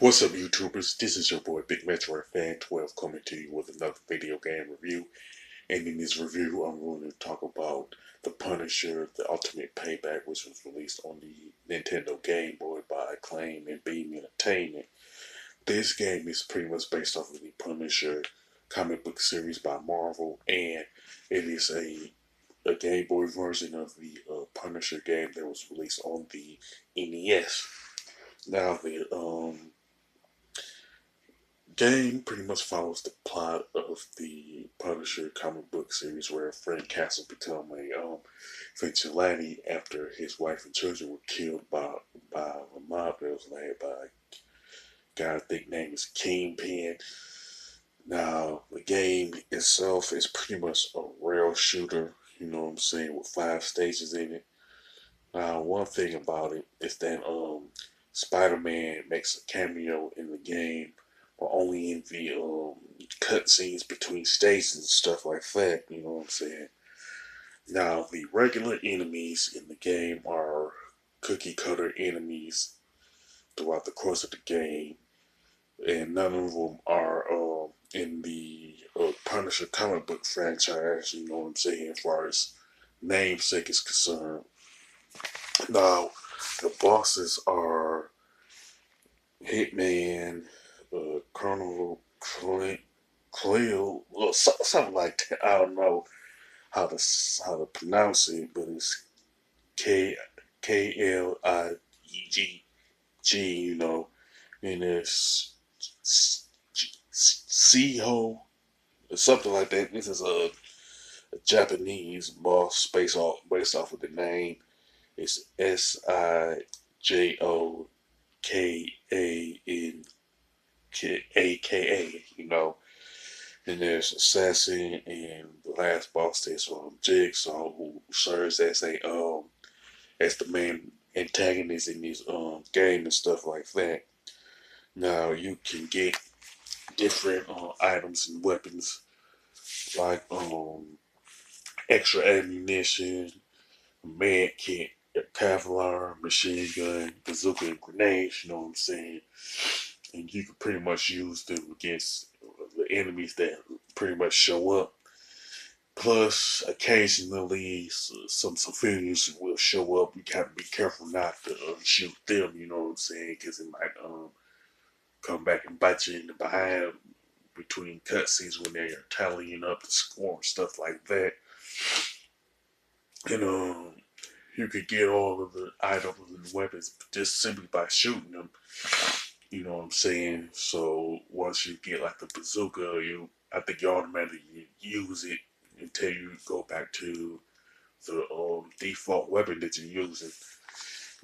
What's up, YouTubers? This is your boy Big Metro Fan 12 coming to you with another video game review. And in this review, I'm going to talk about the Punisher The Ultimate Payback, which was released on the Nintendo Game Boy by Acclaim and Beam Entertainment. This game is pretty much based off of the Punisher comic book series by Marvel, and it is a Game Boy version of the Punisher game that was released on the NES. Now, the game pretty much follows the plot of the Punisher comic book series, where Frank Castle become a vigilante after his wife and children were killed by a mob that was led by a guy I think name is Kingpin. Now the game itself is pretty much a rail shooter, you know what I'm saying, with 5 stages in it. Now one thing about it is that Spider-Man makes a cameo in the game, but only in the cutscenes between stages and stuff like that. You know what I'm saying? Now the regular enemies in the game are cookie cutter enemies throughout the course of the game, and none of them are in the Punisher comic book franchise. You know what I'm saying? As far as namesake is concerned. Now the bosses are Hitman, Colonel Cleo, or something like that. I don't know how to pronounce it, but it's Klieg. You know, and it's Siho or something like that. This is a Japanese boss based off of the name. It's Sijoaka, you know. And there's Assassin, and the last boss is Jigsaw, who serves as the main antagonist in this game and stuff like that. Now you can get different items and weapons like extra ammunition, med kit, a Kevlar, machine gun, bazooka, and grenades. You know what I'm saying? And you can pretty much use them against the enemies that pretty much show up. Plus, occasionally, some civilians will show up. You have to be careful not to shoot them. You know what I'm saying? Because it might come back and bite you in the behind between cutscenes when they're tallying up the score and stuff like that. And you could get all of the items and weapons just simply by shooting them. You know what I'm saying? So once you get like the bazooka, I think you automatically use it until you go back to the default weapon that you're using.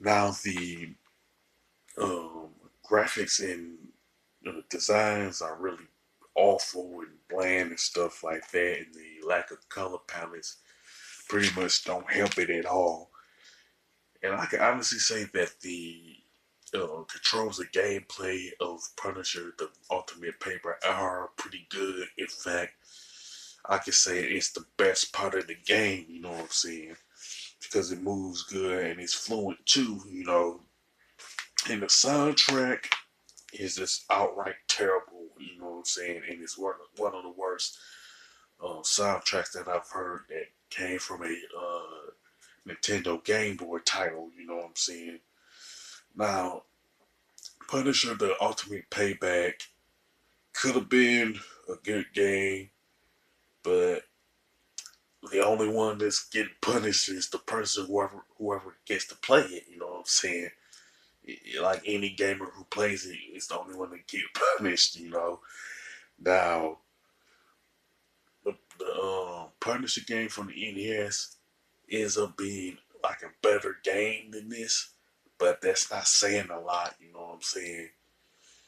Now the um, graphics and designs are really awful and bland and stuff like that, and the lack of color palettes pretty much don't help it at all. And I can honestly say that the controls and gameplay of Punisher, the Ultimate Paper, are pretty good. In fact, I can say it's the best part of the game, you know what I'm saying? Because it moves good and it's fluent too, you know. And the soundtrack is just outright terrible, you know what I'm saying? And it's one of the worst soundtracks that I've heard that came from a Nintendo Game Boy title, you know what I'm saying? Now, Punisher The Ultimate Payback could have been a good game, but the only one that's getting punished is the person whoever gets to play it, you know what I'm saying? Like any gamer who plays it is the only one that get punished, you know. Now, the Punisher game from the NES ends up being like a better game than this, but that's not saying a lot, you know what I'm saying?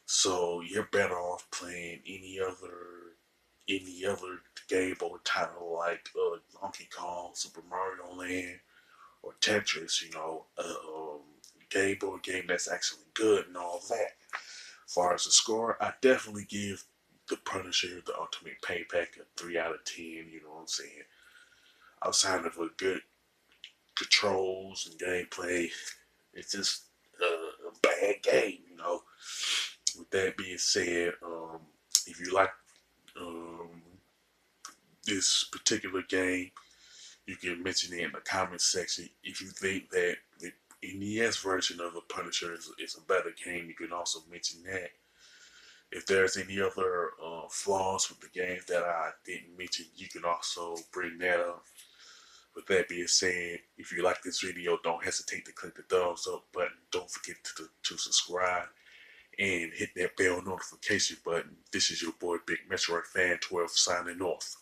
So you're better off playing any other Game Boy title like Donkey Kong, Super Mario Land, or Tetris. You know, Game Boy game that's actually good and all that. As far as the score, I definitely give the Punisher The Ultimate Payback a 3 out of 10. You know what I'm saying? Outside of a good controls and gameplay, it's just a bad game. You know, with with that being said, if you like um, this particular game, you can mention it in the comment section. If you think that the NES version of the Punisher is a better game, you can also mention that. If there's any other flaws with the game that I didn't mention, you can also bring that up. With that being said, if you like this video, don't hesitate to click the thumbs up button. Don't forget to subscribe and hit that bell notification button. This is your boy Big Metroid Fan 12 signing off.